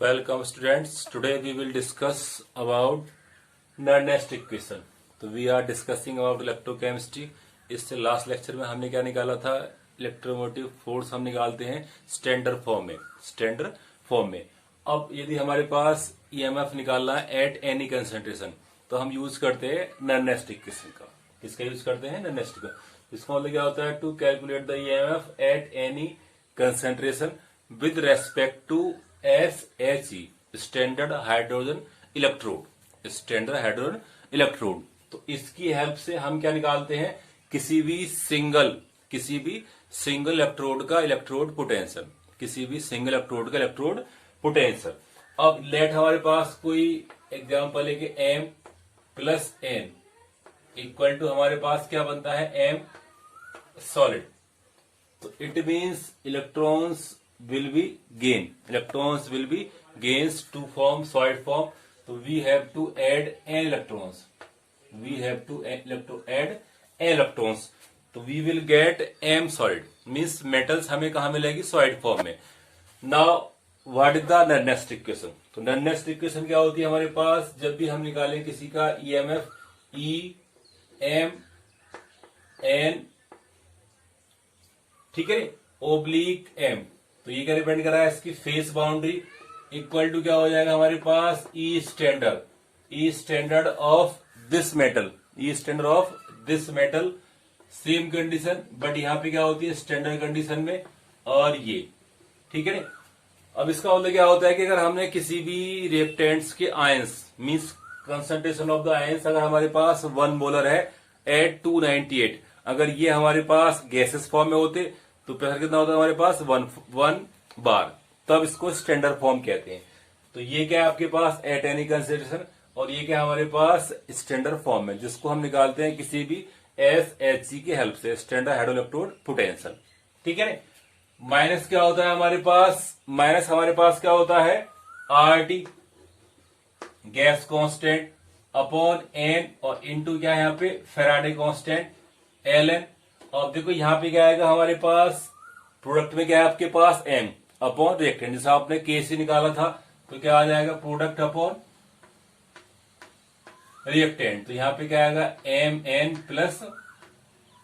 Welcome students. Today we will discuss about non-nest equation. तो we are discussing about electrochemistry. इससे last lecture में हमने क्या निकाला था? इलेक्ट्रोमोटिव फोर्स हम निकालते हैं स्टैंडर्ड फॉर्म में. अब यदि हमारे पास ईएमएफ निकालना है एट एनी कंसेंट्रेशन तो हम यूज करते हैं non-nest इक्वेशन का. किसका यूज करते हैं? non-nest का. इसका मतलब क्या होता है? To calculate the EMF at any concentration with respect to SHE standard hydrogen electrode. तो इसकी हेल्प से हम क्या निकालते हैं? किसी भी सिंगल इलेक्ट्रोड का इलेक्ट्रोड पोटेंशियल. अब लेट हमारे पास कोई एग्जांपल है कि M plus N equal to हमारे पास क्या बनता है? M solid. तो it means electrons will be gains to form solid form. So we have to add n electrons. So we will get M solid. Means metals हमें कहाँ मिलेगी? solid form में. Now what is the non-nest equation? तो non-nest equation क्या होती है हमारे पास? जब भी हम निकालें किसी का EMF E M N, ठीक है, ओब्लिक M. तो ये क्या डिपेंड कर रहा है? इसकी फेस बाउंड्री इक्वल टू क्या हो जाएगा हमारे पास? E standard of this metal same condition, but यहाँ पे क्या होती है? स्टैंडर्ड कंडीशन में. और ये ठीक है. अब इसका मतलब क्या होता है कि अगर हमने किसी भी रिएक्टेंट्स के ions means concentration of the ions अगर हमारे पास 1 मोलर है एट 298, अगर ये हमारे पास गैसेस फॉर्म में होते तो प्रेशर कितना होता है हमारे पास? 1 बार. तब इसको स्टैंडर्ड फॉर्म कहते हैं. तो ये क्या है आपके पास? Eight any concentration. और ये क्या हमारे पास? स्टैंडर्ड फॉर्म है, जिसको हम निकालते हैं किसी भी SHE की हेल्प से, स्टैंडर्ड हाइड्रोइलेक्ट्रोड पोटेंशियल. ठीक है. माइनस क्या होता है हमारे पास? माइनस हमारे पास क्या होता है? RT gas constant upon N और इनटू क्या है यहाँ पे? Faraday constant Ln. अब देखो यहाँ पे क्या आएगा हमारे पास? प्रोडक्ट में क्या है आपके पास? M upon reactant. जैसा आपने KC निकाला था तो क्या आ जाएगा? Product upon reactant. तो यहाँ पे क्या आएगा? MN plus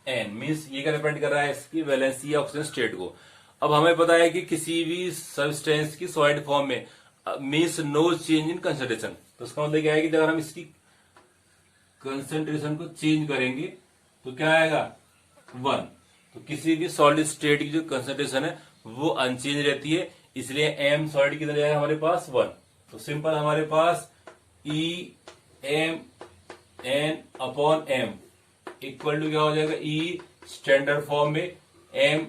N. मीन्स ये क्या डिपेंड कर रहा है? इसकी वैलेंसी या ऑक्सीजन स्टेट को. अब हमें पता है कि किसी भी सब्सटेंस की सॉलिड फॉर्म में means no change in concentration. तो उसका मतलब क्या है कि अगर हम इसकी कंसेंट्रेशन को चेंज करेंगे तो क्या आएगा? 1. तो किसी भी सॉलिड स्टेट की जो कंसेंट्रेशन है वो अनचेंज रहती है, इसलिए M सॉलिड कितना जाएगा हमारे पास? 1. तो सिंपल हमारे पास E M N upon M equal to क्या हो जाएगा? E स्टैंडर्ड फॉर्म में M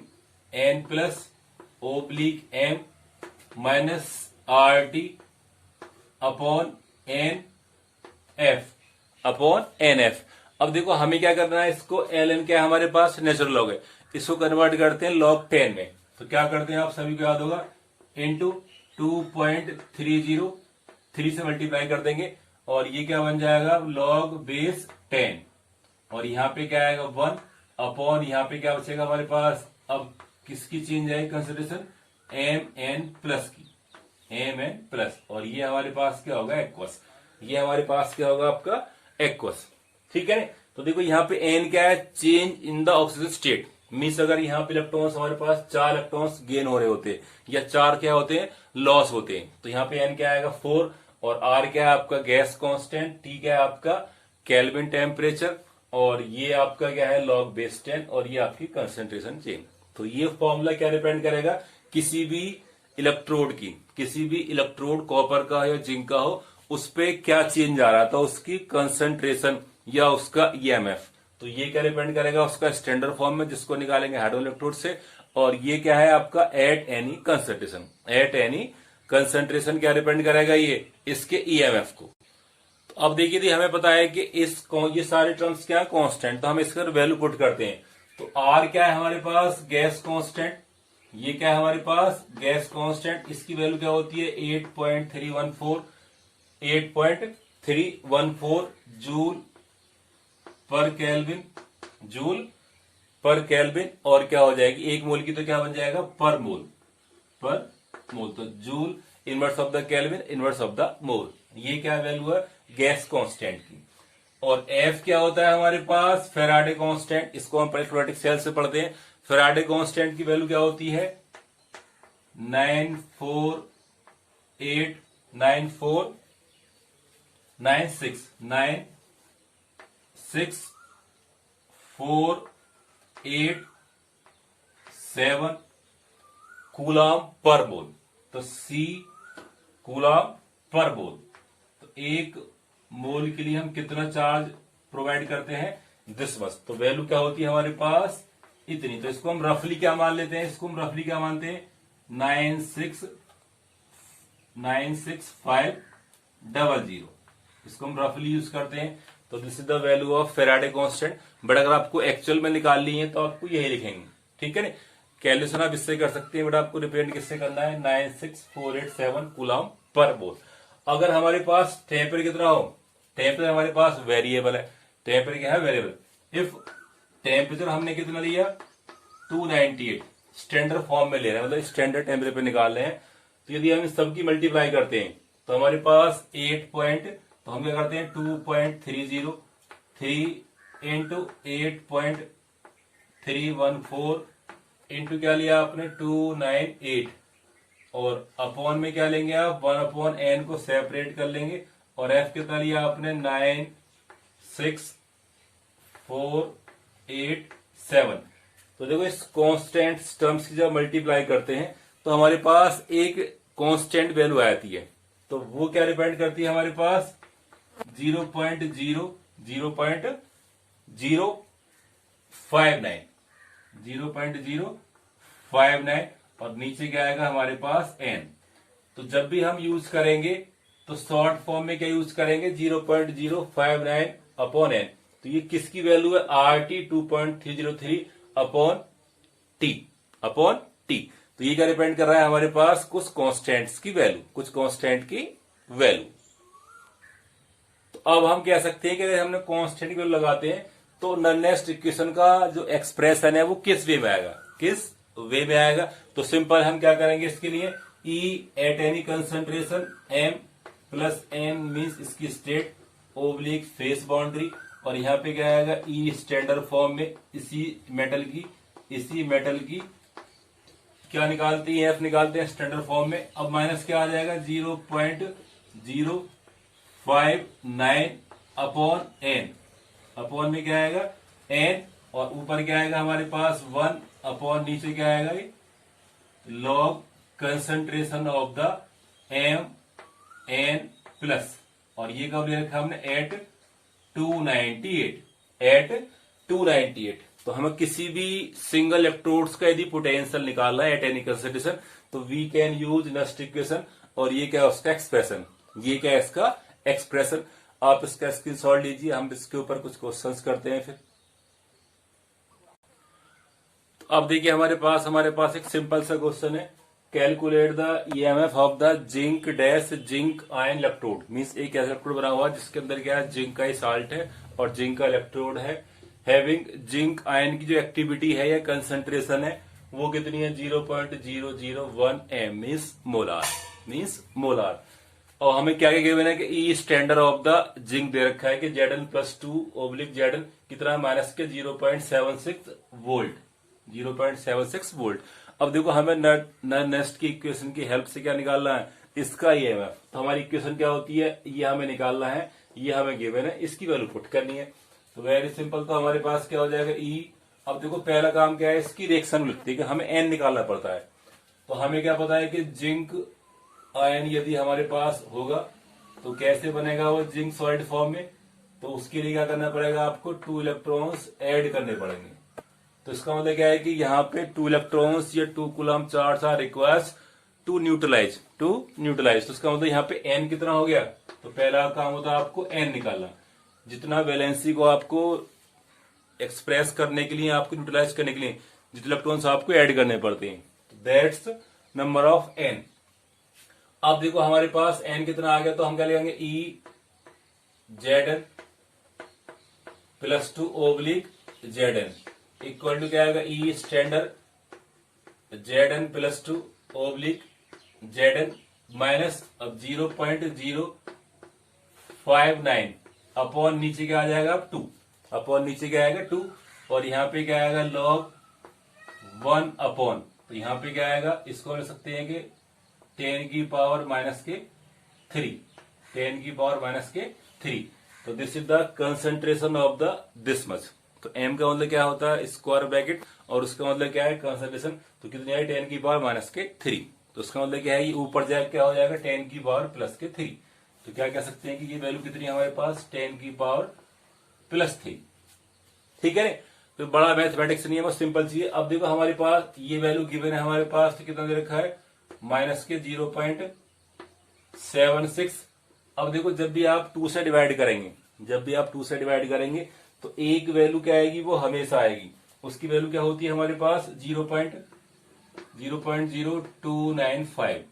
N plus oblique M minus RT upon NF. अब देखो हमें क्या करना है? इसको Ln क्या है हमारे पास? नेचुरल लॉग है. इसको कन्वर्ट करते हैं log 10 में. तो क्या करते हैं? आप सभी को याद होगा, इंटू 2.30 3 से मल्टीप्लाई कर देंगे और ये क्या बन जाएगा? log base 10. और यहाँ पे क्या आएगा? 1 अपॉन यहाँ पे क्या बचेगा हमारे पास? अब किसकी चेंज आएगी कंसिडरेशन? MN प्लस की, MN प्लस. और ये हमारे पास क्या होगा? एक्वस. ये हमारे पास क्या होगा? आपका एक्वस. ठीक है. तो देखो यहाँ पे N क्या है? Change in the oxygen state. Means अगर यहाँ पे इलेक्ट्रॉन्स हमारे पास 4 इलेक्ट्रॉन्स गेन हो रहे होते हैं या 4 क्या होते हैं? लॉस होते हैं. तो यहाँ पे N क्या आएगा? 4. और R क्या है आपका? Gas constant. T क्या है आपका? Kelvin temperature. और ये आपका क्या है? log base 10. और ये आपकी कंसेंट्रेशन चेंज. तो ये फॉर्मूला क्या डिपेंड करेगा? किसी भी इलेक्ट्रोड कॉपर का या जिंक का हो, उस पे क्या चेंज आ रहा था, उसकी कंसेंट्रेशन या उसका ईएमएफ. तो ये क्या डिपेंड करेगा? उसका स्टैंडर्ड फॉर्म में, जिसको निकालेंगे हाइड्रोइलेक्ट्रोड से. और ये क्या है आपका? एट एनी कंसेंट्रेशन क्या डिपेंड करेगा? ये इसके ईएमएफ को. तो अब देखिए थी हमें पता है कि ये सारे टर्म्स क्या है? कांस्टेंट. तो हम इसका वैल्यू पुट करते हैं. तो R क्या है हमारे पास? Gas constant. ये क्या है हमारे पास? Gas constant. इसकी वैल्यू क्या होती है? 8.314 जूल पर केल्विन. और क्या हो जाएगी? 1 मोल की तो क्या बन जाएगा? पर मोल. तो joule inverse of the kelvin, inverse of the mole. ये क्या वैल्यू है गैस कांस्टेंट की। और एफ क्या होता है हमारे पास फेराडे कांस्टेंट। इसको हम इलेक्ट्रोलाइटिक सेल से पढ़ते हैं। फेराडे कांस्टेंट की वैल्यू क्या होती है 9489647 कूलम पर मोल। तो सी कूलम पर मोल। तो एक मोल के लिए हम कितना चार्ज प्रोवाइड करते हैं दिस मच। तो वैल्यू क्या होती है हमारे पास इतनी। तो इसको हम रफली क्या मान लेते हैं, इसको हम रफली क्या मानते हैं 96500। इसको हम रफली यूज करते हैं। तो this is the value of Faraday constant. But अगर आपको एक्चुअल में निकालनी है तो आपको यही लिखेंगे, ठीक है ना। कैलकुलेशन आप इससे कर सकते हैं, बट आपको रिप्रेजेंट किससे करना है 96487 कूलम पर मोल। अगर हमारे पास टेम्परेचर कितना हो, टेम्परेचर हमारे पास वेरिएबल है। टेम्परेचर क्या है वेरिएबल। इफ टेम्परेचर हमने कितना लिया 298 स्टैंडर्ड फॉर्म में ले रहे हैं, मतलब स्टैंडर्ड टेम्परेचर पे निकाल रहे हैं। तो यदि हम इस सबकी मल्टीप्लाई करते हैं तो हमारे पास 8 पॉइंट, तो हम क्या करते हैं 2.303 इंटू 8.314 इंटू क्या लिया आपने 298 और अपॉन में क्या लेंगे आप 1/n को सेपरेट कर लेंगे। और एफ कितना लिया आपने 96487। तो देखो इस कांस्टेंट टर्म्स की जब मल्टीप्लाई करते हैं तो हमारे पास एक कांस्टेंट वैल्यू आती है। तो वो क्या डिपेंड करती है हमारे पास 0.059 और नीचे क्या आएगा हमारे पास n। तो जब भी हम यूज करेंगे तो शॉर्ट फॉर्म में क्या यूज करेंगे 0.059 अपॉन n। तो ये किसकी वैल्यू है RT 2.303 अपॉन टी। तो ये क्या डिपेंड कर रहा है हमारे पास कुछ कांस्टेंट्स की वैल्यू, कुछ कांस्टेंट की वैल्यू। तो अब हम कह सकते हैं कि अगर हमने कांस्टेंट की वैल्यू लगाते हैं तो नेक्स्ट इक्वेशन का जो एक्सप्रेशन है वो किस वे में आएगा, किस वे में आएगा। तो सिंपल हम क्या करेंगे इसके लिए E eight any concentration M plus M means इसकी स्टेट ओब्लिक फेस बाउंड्री। और यहाँ पे क्या आएगा E स्टैंडर्ड फॉर्म में इसी मेटल की क्या निकालती है F निकालते हैं स्टैंडर्ड फॉर्म में। अब माइनस क्या आ जाएगा 0.059 अपॉन n। अपॉन में क्या आएगा n और ऊपर क्या आएगा हमारे पास 1 अपॉन नीचे क्या आएगा log concentration of the M n plus. और ये कब ले रखा हमने एट 298। तो हमें किसी भी सिंगल इलेक्ट्रोड्स का यदि पोटेंशियल निकालना है एट एनी कंसंट्रेशन तो we can use next equation. और ये क्या है उसका एक्सप्रेशन, ये क्या है इसका एक्सप्रेशन। आप इसका स्क्रीनशॉट लीजिए, हम इसके ऊपर कुछ क्वेश्चंस करते हैं फिर। तो अब देखिए हमारे पास एक सिंपल सा क्वेश्चन है calculate the EMF of the zinc dash zinc ion electrode. Means एक ऐसा इलेक्ट्रोड बना हुआ है जिसके अंदर क्या है जिंक का ही साल्ट है और जिंक का इलेक्ट्रोड है। हैविंग जिंक आयन की जो एक्टिविटी है या कंसंट्रेशन है वो कितनी है 0.001 m मीन्स मोलार। और हमें क्या क्या गिवन है कि ई स्टैंडर्ड ऑफ द जिंक दे रखा है कि Zn प्लस 2 ओब्लिक Zn कितना माइनस के 0.76 वोल्ट। अब देखो हमें नेक्स्ट की इक्वेशन की हेल्प से क्या निकालना है इसका ईएमएफ। तो हमारी इक्वेशन क्या होती है ये हमें निकालना है, ये हमें गिवन है, इसकी वैल्यू पुट करनी है। तो वेरी सिंपल। तो हमारे पास क्या हो जाएगा ई। अब देखो पहला काम क्या है इसकी रिएक्शन लिखते हैं कि हमें एन निकालना पड़ता है। तो हमें क्या पता है कि जिंक आयन यदि हमारे पास होगा तो कैसे बनेगा वो जिंक सॉलिड फॉर्म में। तो उसके लिए क्या करना पड़ेगा आपको 2 इलेक्ट्रॉन्स ऐड करने पड़ेंगे। तो इसका मतलब क्या है कि यहाँ पे 2 इलेक्ट्रॉन्स या 2 coulomb charge are requires to neutralize. तो इसका मतलब यहाँ पे एन कितना हो गया। तो पहला काम होता है आपको एन निकालना, जितना वैलेंसी को आपको एक्सप्रेस करने के लिए, आपको न्यूट्रलाइज करने के लिए जितने इलेक्ट्रॉन्स आपको ऐड करने पड़ते हैं। तो दैट्स नंबर ऑफ एन। अब देखो हमारे पास एन कितना आ गया तो हम क्या लिखेंगे E Zn plus 2 oblique Zn equal to क्या आएगा E standard Zn plus 2 oblique Zn minus अब 0.059 अपॉन नीचे क्या आ जाएगा अब 2, अपॉन नीचे क्या आएगा 2, और यहाँ पे क्या आएगा लॉग 1 अपॉन, तो यहाँ पे क्या आएगा, इसको लिख सकते हैं कि 10 की पावर माइनस के 3, 10 की पावर माइनस के 3। तो this is the concentration of the this much. तो m का मतलब क्या होता है स्क्वायर ब्रैकेट, और उसका मतलब क्या है कंसंट्रेशन। तो कितनी है 10 की पावर माइनस के 3, तो उसका मतलब क्या है ये ऊपर जाए क्या हो जाएगा 10 की पावर प्लस के 3। तो क्या कह सकते हैं कि ये वैल्यू कितनी है हमारे पास 10 की पावर प्लस 3। ठीक है, तो बड़ा मैथमेटिक्स नहीं है, बस सिंपल चीज है। अब देखो हमारे पास ये वैल्यू गिवन है हमारे पास, तो कितना दे रखा है माइनस के 0.76। अब देखो जब भी आप 2 से डिवाइड करेंगे, जब भी आप 2 से डिवाइड करेंगे तो एक वैल्यू क्या आएगी वो हमेशा आएगी, उसकी वैल्यू क्या होती है हमारे पास 0.0295।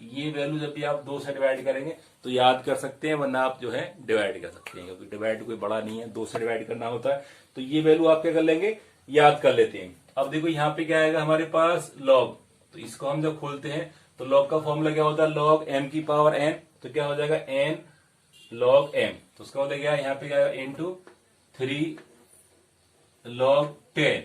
ये वैल्यू जब भी आप 2 से डिवाइड करेंगे तो याद कर सकते हैं, वरना आप जो है डिवाइड कर सकते हैं, क्योंकि डिवाइड कोई बड़ा नहीं है, 2 से डिवाइड करना होता है। तो ये वैल्यू आप क्या कर लेंगे याद कर लेते हैं। अब देखो यहाँ पे क्या आएगा हमारे पास लॉग, तो इसको हम जब खोलते हैं तो लॉग का फॉर्मूला क्या होता है लॉग m की पावर n, तो क्या हो जाएगा n log m। तो उसका मतलब क्या है यहाँ पे क्या आएगा इंटू 3 log 10,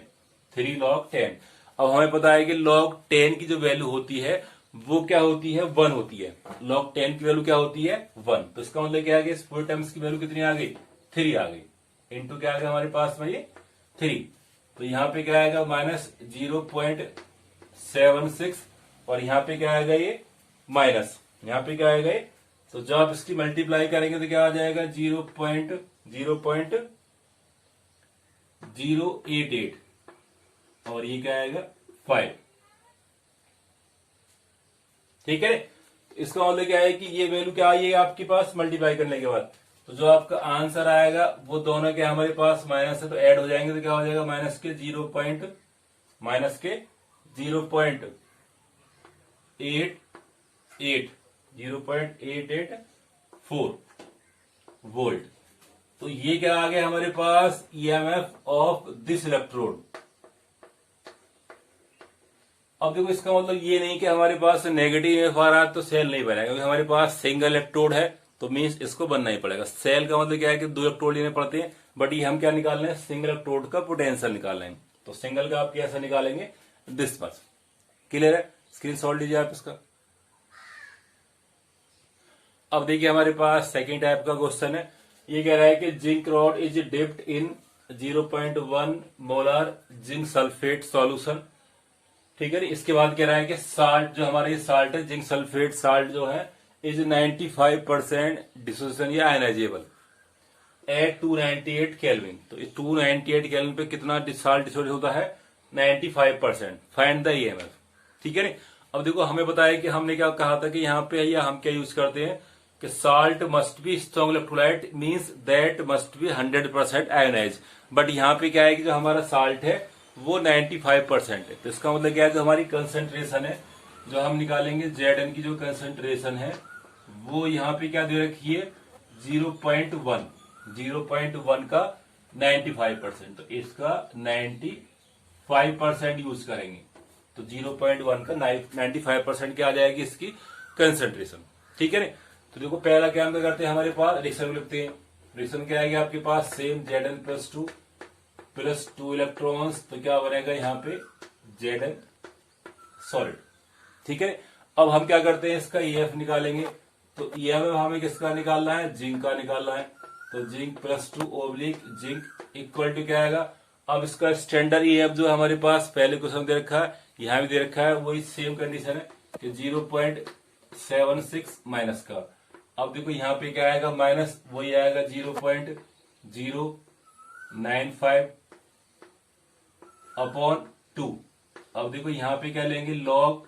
3 log 10। अब हमें पता है कि log 10 की जो वैल्यू होती है वो क्या होती है 1 होती है, log 10 की वैल्यू क्या होती है 1। तो इसका मतलब क्या है कि इस पूरे टर्म्स की वैल्यू कितनी आ गई 3 आ गई, इंटू क्या आ गया हमारे पास में ये 3। तो यहाँ पे क्या आएगा माइनस 0.76, और यहाँ पे क्या आएगा ये माइनस, यहाँ पे क्या आएगा ये, तो जब आप इसकी मल्टीप्लाई करेंगे तो क्या आ जाएगा 0.088, और ये क्या आएगा 5। ठीक है, इसका मतलब क्या है कि ये वैल्यू क्या आई है आपके पास मल्टीप्लाई करने के बाद, तो जो आपका आंसर आएगा वो दोनों क्या हमारे पास माइनस है, तो ऐड हो जाएंगे तो क्या हो जाएगा माइनस के 0.884 वोल्ट। तो ये क्या आ गया हमारे पास ईएमएफ ऑफ दिस इलेक्ट्रोड। अब देखो इसका मतलब ये नहीं कि हमारे पास नेगेटिव ईएमएफ आ रहा है तो सेल नहीं बनेगा, क्योंकि हमारे पास सिंगल इलेक्ट्रोड है तो मीन्स इसको बनना ही पड़ेगा। सेल का मतलब क्या है कि 2 इलेक्ट्रोड लेने पड़ते हैं, बट ये हम क्या निकाल रहे हैं सिंगल इलेक्ट्रोड का पोटेंशियल निकाल रहे हैं। तो सिंगल का आप कैसे निकालेंगे दिस मच। क्लियर है, स्क्रीन शॉट लीजिए आप इसका। अब देखिए हमारे पास सेकेंड टाइप का क्वेश्चन है, ये कह रहा है कि zinc rod is dipped in 0.1 molar zinc sulphate solution. ठीक है, इसके बाद कह रहा है कि साल्ट जो हमारा ये साल्ट है जिंक सल्फेट साल्ट जो है इज 95% डिसोसिएशन या आयनाइजेबल एट 298 केल्विन। तो इस 298 केल्विन पे कितना साल्ट डिसोसिएट होता है 95%। Find the EMF. ठीक है, अब देखो हमें बताया कि हमने क्या कहा था कि यहाँ पे या हम क्या यूज करते हैं कि salt must be strong electrolyte means that must be 100% ionize. But यहाँ पे क्या है कि जो हमारा साल्ट है वो 95% है। तो इसका मतलब क्या है जो हमारी कंसंट्रेशन है जो हम निकालेंगे Zn की जो कंसंट्रेशन है वो यहाँ पे क्या दे रखी है 0.1 का 95%। तो इसका 95% यूज करेंगे, तो 0.1 का 95% क्या आ जाएगी इसकी कंसंट्रेशन। ठीक है ना, तो देखो पहला क्या हम करते हैं हमारे पास रिएक्शन लिखते हैं। रिएक्शन क्या आएगी आपके पास सेम Zn प्लस 2 इलेक्ट्रॉन्स, तो क्या बनेगा यहाँ पे Zn सॉलिड। ठीक है, अब हम क्या करते हैं इसका EF निकालेंगे। तो EF हमें किसका निकालना है जिंक का निकालना है। तो zinc plus 2 oblique zinc equal to क्या आएगा। अब इसका स्टैंडर्ड EF जो हमारे पास पहले क्वेश्चन दे रखा है यहाँ भी दे रखा है, वही सेम कंडीशन है कि 0.76 माइनस का। अब देखो यहाँ पे क्या आएगा माइनस वही आएगा 0.095 अपॉन 2। अब देखो यहाँ पे क्या लेंगे log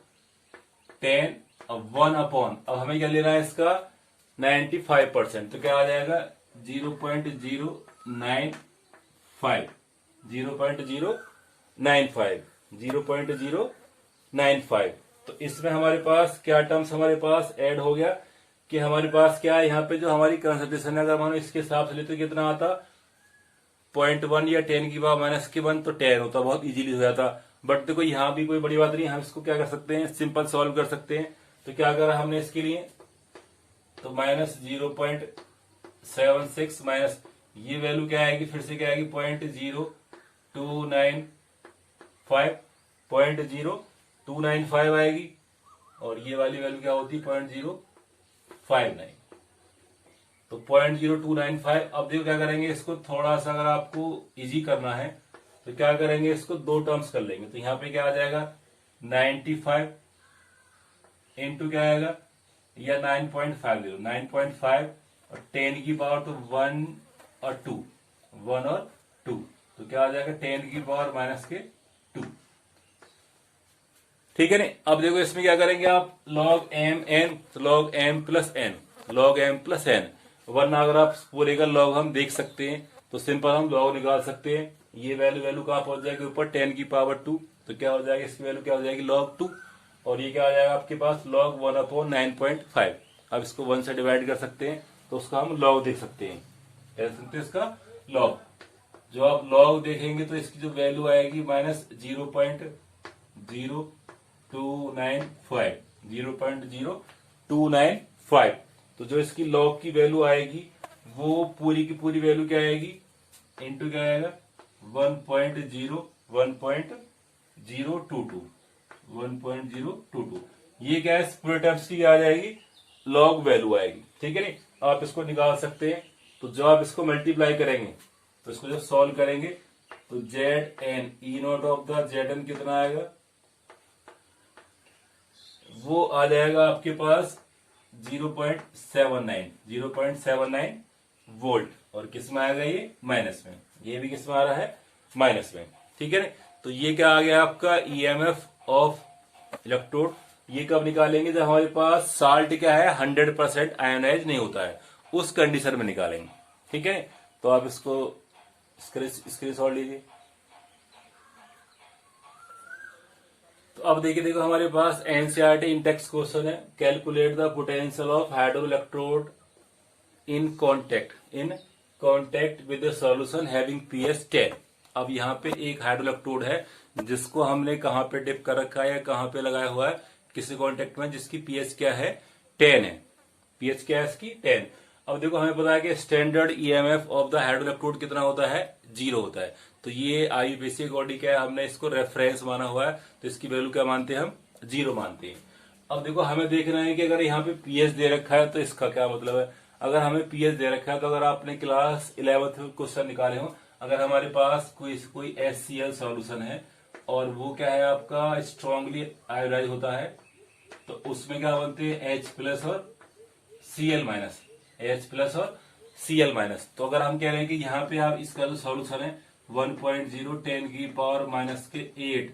10 अब 1 अपॉन, अब हमें क्या लेना है इसका 95%। तो क्या आ जाएगा 0.095। तो इसमें हमारे पास क्या टर्म्स हमारे पास ऐड हो गया कि हमारे पास क्या है यहाँ पे जो हमारी कंसंट्रेशन है अगर मानो इसके हिसाब से लेते कितना आता 0.1 या 10 की पावर माइनस के 1 तो 10 होता, बहुत इजीली हो जाता। बट देखो यहाँ भी कोई बड़ी बात नहीं, हम इसको क्या कर सकते हैं सिंपल सॉल्व कर सकते हैं। तो क्या करा हमने इसके लिए, तो माइनस 0.76 माइनस ये वैल्यू क्या आएगी, फिर से क्या आएगी 0.0295 आएगी, और ये वाली वैल्यू क्या होती है 0.059। तो 0.0295। अब देखो क्या करेंगे इसको थोड़ा सा, अगर आपको इजी करना है तो क्या करेंगे, इसको दो टर्म्स कर लेंगे। तो यहाँ पे क्या आ जाएगा 95 इंटू क्या आएगा, या 9.50, 9.5 और 10 की पावर तो 1 और 2, 1 और 2, तो क्या आ जाएगा 10 की पावर माइनस के 2। ठीक है नहीं। अब देखो इसमें क्या करेंगे आप, log m n, तो log m plus n, log m plus n, वरना अगर आप पूरे का log हम देख सकते हैं तो सिंपल हम log निकाल सकते हैं। ये वैल्यू कहाँ पहुंच जाएगी ऊपर 10 की पावर 2, तो क्या हो जाएगा इसकी वैल्यू क्या हो जाएगी log 2, और ये क्या आ जाएगा आपके पास log 1/9.5। अब इसको 1 से डिवाइड कर सकते हैं तो उसका हम log देख सकते हैं, कह सकते हैं इसका log। जो आप log देखेंगे तो इसकी जो वैल्यू आएगी माइनस 0.0295, तो जो इसकी log की वैल्यू आएगी वो पूरी की पूरी वैल्यू क्या आएगी, इंटू क्या आएगा 1.022, ये क्या है पूरे टर्म्स की आ जाएगी log वैल्यू आएगी। ठीक है नहीं, आप इसको निकाल सकते हैं। तो जब आप इसको मल्टीप्लाई करेंगे तो इसको जब सॉल्व करेंगे तो Zn E not of the Zn कितना आएगा, वो आ जाएगा आपके पास 0.79 वोल्ट, और किस में आएगा ये माइनस में, ये भी किस में आ रहा है माइनस में। ठीक है ना, तो ये क्या आ गया आपका ईएमएफ ऑफ इलेक्ट्रोड। ये कब निकालेंगे, जब हमारे पास साल्ट क्या है 100% आयोनाइज नहीं होता है, उस कंडीशन में निकालेंगे। ठीक है, तो आप इसको स्क्रीनशॉट लीजिए। तो अब देखो हमारे पास एनसीईआरटी इन टेक्स्ट क्वेश्चन है, calculate the potential of hydro electrode in contact with the solution having pH 10। अब यहाँ पे एक हाइड्रो इलेक्ट्रोड है जिसको हमने कहाँ पे डिप कर रखा है या कहाँ पे लगाया हुआ है, किसी कॉन्टेक्ट में, जिसकी पीएच क्या है 10 है। पीएच क्या है इसकी 10। अब देखो हमें पता है कि standard EMF of the hydro electrode कितना होता है, 0 होता है। तो ये आईयूपीएसी बॉडी क्या है, हमने इसको रेफरेंस माना हुआ है, तो इसकी वैल्यू क्या मानते हैं हम 0 मानते हैं। अब देखो हमें देखना है कि अगर यहाँ पे पीएच दे रखा है तो इसका क्या मतलब है। अगर हमें पीएच दे रखा है तो अगर आपने क्लास 11th क्वेश्चन निकाले हो, अगर हमारे पास कोई HCl सॉल्यूशन है और वो क्या है आपका स्ट्रांगली आयोडाइज होता है, तो उसमें क्या बनते हैं H प्लस और Cl माइनस, H प्लस और Cl माइनस। तो अगर हम कह रहे हैं कि यहाँ पे आप इसका जो सॉल्यूशन है 1.0 10 की पावर माइनस के 8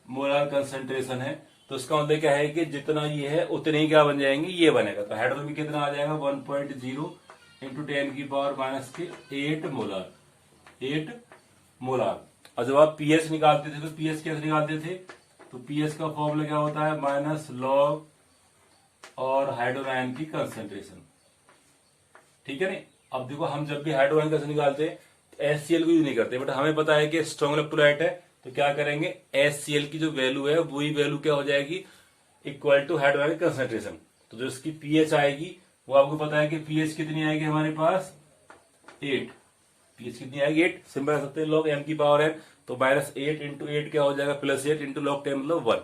मोलार कंसंट्रेशन है, तो इसका मतलब क्या है कि जितना ये है उतने ही क्या बन जाएंगे, ये बनेगा। तो हाइड्रोजन में कितना आ जाएगा 1.0 इंटू 10 की पावर माइनस के 8 मोलार। और जब आप पीएच निकालते थे तो पीएच कैसे निकालते थे, तो पीएच का फॉर्मूला क्या होता है माइनस लॉग और हाइड्रोजन आयन की कंसंट्रेशन। ठीक है नहीं। अब देखो हम जब भी हाइड्रोजन आयन कैसे निकालते हैं HCl को यूज नहीं करते, बट हमें पता है कि स्ट्रॉन्ग इलेक्ट्रोलाइट है, तो क्या करेंगे HCl की जो वैल्यू है वही वैल्यू क्या हो जाएगी इक्वल टू हाइड्रोजन कंसंट्रेशन। तो जो इसकी पीएच आएगी वो आपको पता है कि पीएच कितनी आएगी हमारे पास 8, पीएच कितनी आएगी 8, सिंपल कर सकते हैं log m की पावर है, तो माइनस 8 इंटू 8 क्या हो जाएगा प्लस 8 इंटू log 10 मतलब 1।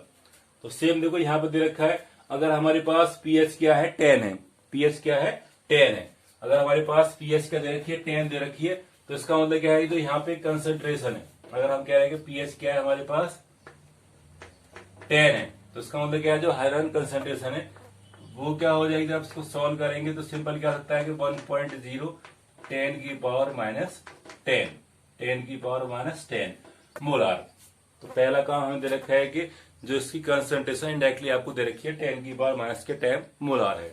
तो सेम देखो यहाँ पे दे रखा है, अगर हमारे पास पीएच क्या है 10 है, पीएच क्या है 10 है, अगर हमारे पास पीएच क्या दे रखी है 10 दे रखी है, तो इसका मतलब क्या है, तो यहाँ पे कंसंट्रेशन है। अगर हम कह रहे हैं कि पीएच क्या है हमारे पास 10 है, तो इसका मतलब क्या है जो हाइड्रोजन कंसंट्रेशन है वो क्या हो जाएगी, जब इसको सॉल्व करेंगे तो सिंपल क्या सकता है कि 1.0 10 की पावर माइनस 10 की पावर माइनस 10 मोलार। तो पहला काम हमें दे रखा है कि जो इसकी कंसंट्रेशन इंडायरेक्टली आपको दे रखी है 10 की पावर माइनस के 10 मोलार है।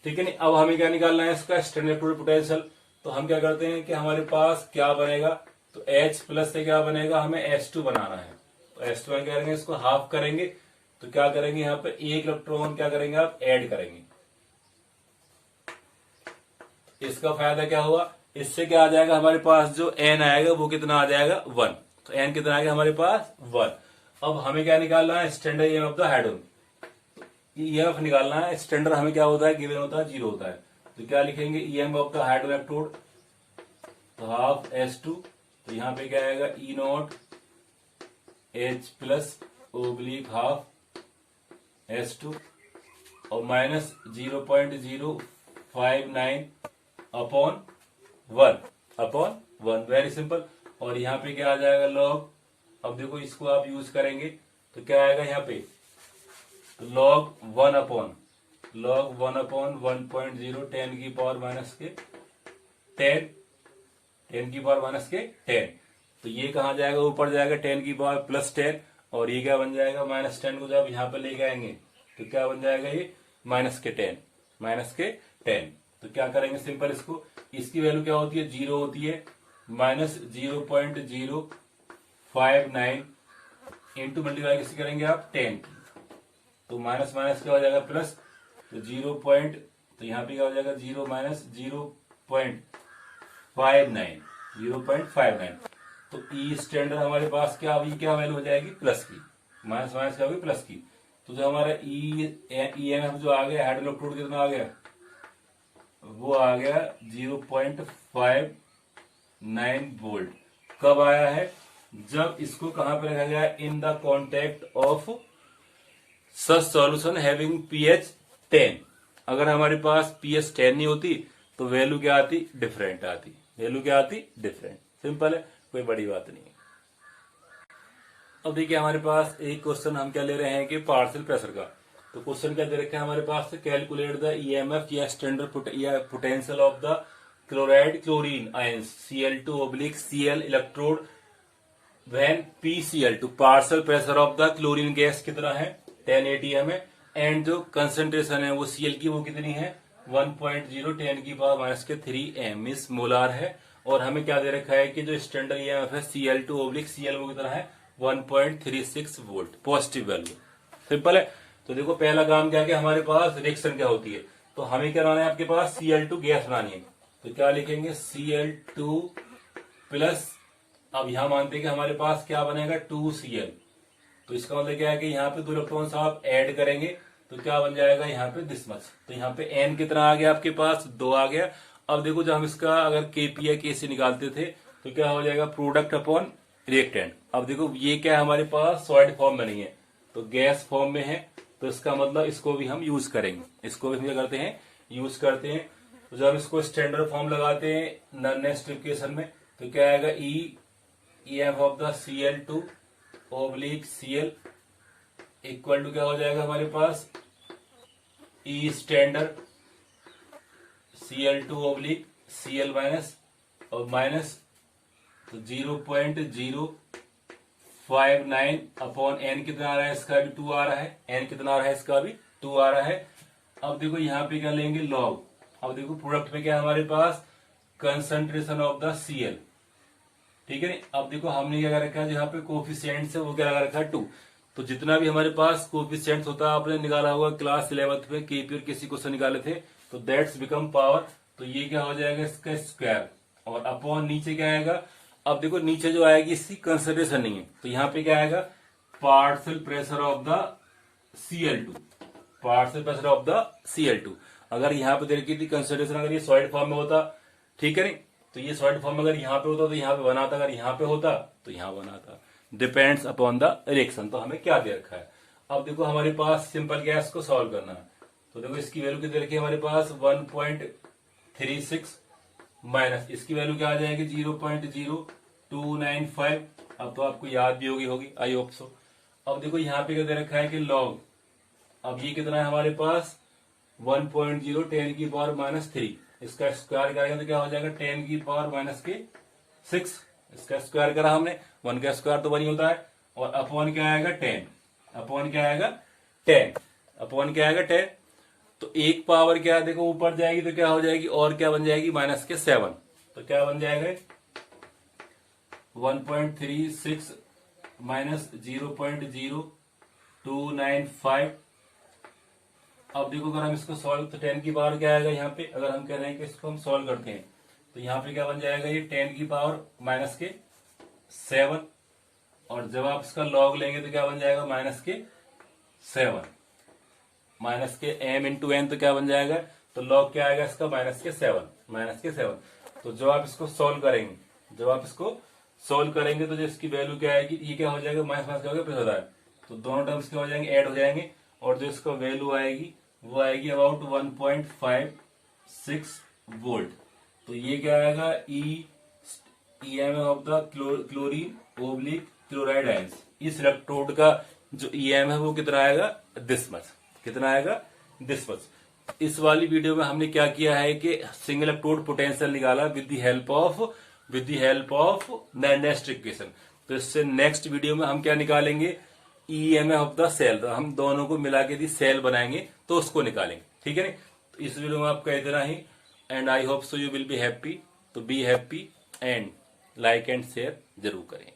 ठीक है नहीं। अब हमें क्या निकालना है इसका स्टैंडर्ड इलेक्ट्रोड पोटेंशियल। तो हम क्या करते हैं कि हमारे पास क्या बनेगा, तो H प्लस से क्या बनेगा, हमें H2 बनाना है। तो H2 क्या करेंगे, इसको हाफ करेंगे, तो क्या करेंगे यहाँ पे एक इलेक्ट्रॉन क्या करेंगे आप ऐड करेंगे। इसका फायदा क्या हुआ, इससे क्या आ जाएगा हमारे पास जो N आएगा वो कितना आ जाएगा 1। तो N कितना आएगा हमारे पास 1। अब हमें क्या निकालना है standard EMF of the hydrogen. EMF निकालना है, स्टैंडर्ड हमें क्या होता है, गिवन होता है 0 होता है। तो क्या लिखेंगे, ईएमएफ ऑफ द हाइड्रोइलेक्ट्रोड तो हाफ S2, तो यहाँ पे क्या आएगा E not H plus oblique half S2 और माइनस 0.059 अपॉन 1 वेरी सिंपल। और यहाँ पे क्या आ जाएगा लॉग, अब देखो इसको आप यूज करेंगे तो क्या आएगा यहाँ पे, तो लॉग 1 अपॉन 1.0 10 की पावर माइनस के 10 10। तो ये कहाँ जाएगा, ऊपर जाएगा 10 की पावर प्लस 10 और ये क्या बन जाएगा माइनस 10 को जब यहाँ पे लेके आएंगे तो क्या बन जाएगा ये माइनस के 10। तो क्या करेंगे सिंपल, इसकी वैल्यू क्या होती है, 0 होती है, माइनस 0.059 इंटू मल्टीप्लाई किससे करेंगे आप 10 की, तो माइनस माइनस क्या हो जाएगा प्लस, तो 0. तो यहाँ पे क्या हो जाएगा 0 माइनस 0.59 तो ई स्टैंडर्ड हमारे पास क्या अभी क्या वैल्यू हो जाएगी प्लस की, माइनस माइनस क्या होगी प्लस की। तो जो हमारा ईएमएफ जो आ गया हाइड्रोइलेक्ट्रोड कितना आ गया, वो आ गया 0.59 वोल्ट। कब आया है, जब इसको कहां पे रखा गया, in the contact of such solution having pH 10। अगर हमारे पास पीएच 10 नहीं होती तो वैल्यू क्या आती, डिफरेंट आती, डिफरेंट। सिंपल है, कोई बड़ी बात नहीं है। अब देखिए हमारे पास एक क्वेश्चन हम क्या ले रहे हैं कि पार्शियल प्रेशर का। तो क्वेश्चन क्या दे रखा है हमारे पास, कैलकुलेट द ईएमएफ या standard potential of the chloride chlorine ions Cl2/Cl electrode when PCl2 partial pressure of the chlorine gas कितना है 10 atm है, एंड जो कंसंट्रेशन है वो Cl की वो कितनी है 1.0 10 की पावर माइनस के 3 m इस मोलार है। और हमें क्या दे रखा है कि जो स्टैंडर्ड ईएमएफ है Cl2/Cl वो कितना है 1.36 वोल्ट, पॉजिटिव वैल्यू। सिंपल है। तो देखो पहला काम क्या कि हमारे पास रिएक्शन क्या होती है, तो हमें क्या बनाना है, आपके पास Cl2 गैस बनानी है। तो क्या लिखेंगे Cl2 प्लस, अब यहां मानते हैं कि हमारे पास क्या बनेगा 2Cl, तो इसका मतलब क्या है कि यहाँ पे 2 इलेक्ट्रॉन्स आप ऐड करेंगे तो क्या बन जाएगा यहाँ पे दिस मच। तो यहाँ पे N कितना आ गया आपके पास 2 आ गया। अब देखो जब हम इसका अगर Kp या Kc निकालते थे तो क्या हो जाएगा प्रोडक्ट अपॉन रिएक्टेंट। अब देखो ये क्या है हमारे पास सॉलिड फॉर्म में नहीं है तो गैस फॉर्म में है, तो इसका मतलब इसको भी हम यूज करेंगे, इसको भी हम क्या करते हैं यूज करते हैं। तो जब इसको स्टैंडर्ड फॉर्म लगाते हैं नेक्स्ट इक्वेशन में तो क्या आएगा EMF of the Cl2/Cl equal to क्या हो जाएगा हमारे पास ई स्टैंडर्ड Cl2/Cl माइनस और माइनस तो 0.059 अपॉन एन कितना आ रहा है इसका भी 2 आ रहा है, एन कितना आ रहा है इसका भी 2 आ रहा है। अब देखो यहाँ पे क्या लेंगे लॉग, अब देखो प्रोडक्ट में क्या है हमारे पास कंसंट्रेशन ऑफ द Cl, ठीक है नहीं। अब देखो हमने क्या रखा है यहाँ पे कोफिशिएंट है वो क्या लगा रखा है 2, तो जितना भी हमारे पास कोफिशिएंट होता है आपने निकाला होगा क्लास 11th में केपी और किसी क्वेश्चन निकाले थे, तो दैट्स बिकम पावर, तो ये क्या हो जाएगा इसका स्क्वायर और अपॉन नीचे क्या आएगा। अब देखो नीचे जो आएगी इसकी कंसंट्रेशन नहीं है तो यहाँ पे क्या आएगा partial pressure of the Cl2, partial pressure of the Cl2। अगर यहाँ पे दे रखी थी कंसंट्रेशन, अगर ये सॉलिड फॉर्म में होता ठीक है नहीं, तो ये सॉलिड फॉर्म अगर यहाँ पे होता तो यहाँ पे बनाता, अगर यहाँ पे होता तो यहाँ बनाता, डिपेंड्स अपॉन द रिएक्शन। तो हमें क्या दे रखा है, अब देखो हमारे पास सिंपल गैस को सॉल्व करना है, तो देखो इसकी वैल्यू कितनी रखी है हमारे पास 1.36 माइनस इसकी वैल्यू क्या आ जाएगी 0.0295। अब तो आपको याद भी होगी आई होप सो। अब देखो यहाँ पे क्या दे रखा है कि लॉग, अब ये कितना है हमारे पास 1.0 10 की पावर माइनस 3, इसका स्क्वायर करेंगे तो क्या हो जाएगा 10 की पावर माइनस के 6, इसका स्क्वायर करा हमने, 1 का स्क्वायर तो 1 ही होता है, और अपॉन क्या आएगा 10, अपॉन क्या आएगा 10, तो एक पावर क्या है देखो ऊपर जाएगी तो क्या हो जाएगी और क्या बन जाएगी माइनस के 7, तो क्या बन जाएगा 1.36 माइनस 0.0295। अब देखो अगर हम इसको सॉल्व तो 10 की पावर क्या आएगा यहाँ पे, अगर हम कह रहे हैं कि इसको हम सॉल्व करते हैं तो यहाँ पे क्या बन जाएगा ये 10 की पावर माइनस के 7, और जब आप इसका लॉग लेंगे तो क्या बन जाएगा माइनस के 7 माइनस के m इंटू एन तो क्या बन जाएगा, तो लॉग क्या आएगा इसका, माइनस के 7। तो जब आप इसको सॉल्व करेंगे तो जो इसकी वैल्यू क्या आएगी, ये क्या हो जाएगा, माइनस माइनस क्या हो गया, प्लस हो जाएगा। तो दोनों टर्म्स क्या हो जाएंगे, ऐड हो जाएंगे, और जो इसका वैल्यू आएगी वो आएगी अबाउट 1.56 वोल्ट। तो ये क्या आएगा, EMF of the chlorine oblique chloride ions. इस इलेक्ट्रोड का जो EMF है वो कितना आएगा, दिस मच। कितना आएगा, दिस मच। इस वाली वीडियो में हमने क्या किया है कि सिंगल इलेक्ट्रोड पोटेंशियल निकाला with the help of nest equation. तो इससे नेक्स्ट वीडियो में हम क्या निकालेंगे, EMF ऑफ द सेल। तो हम दोनों को मिला के दी सेल बनाएंगे तो उसको निकालेंगे, ठीक है ना। तो इस वीडियो में आपका इतना ही, and I hope so you will be happy. तो be happy and like and share जरूर करें।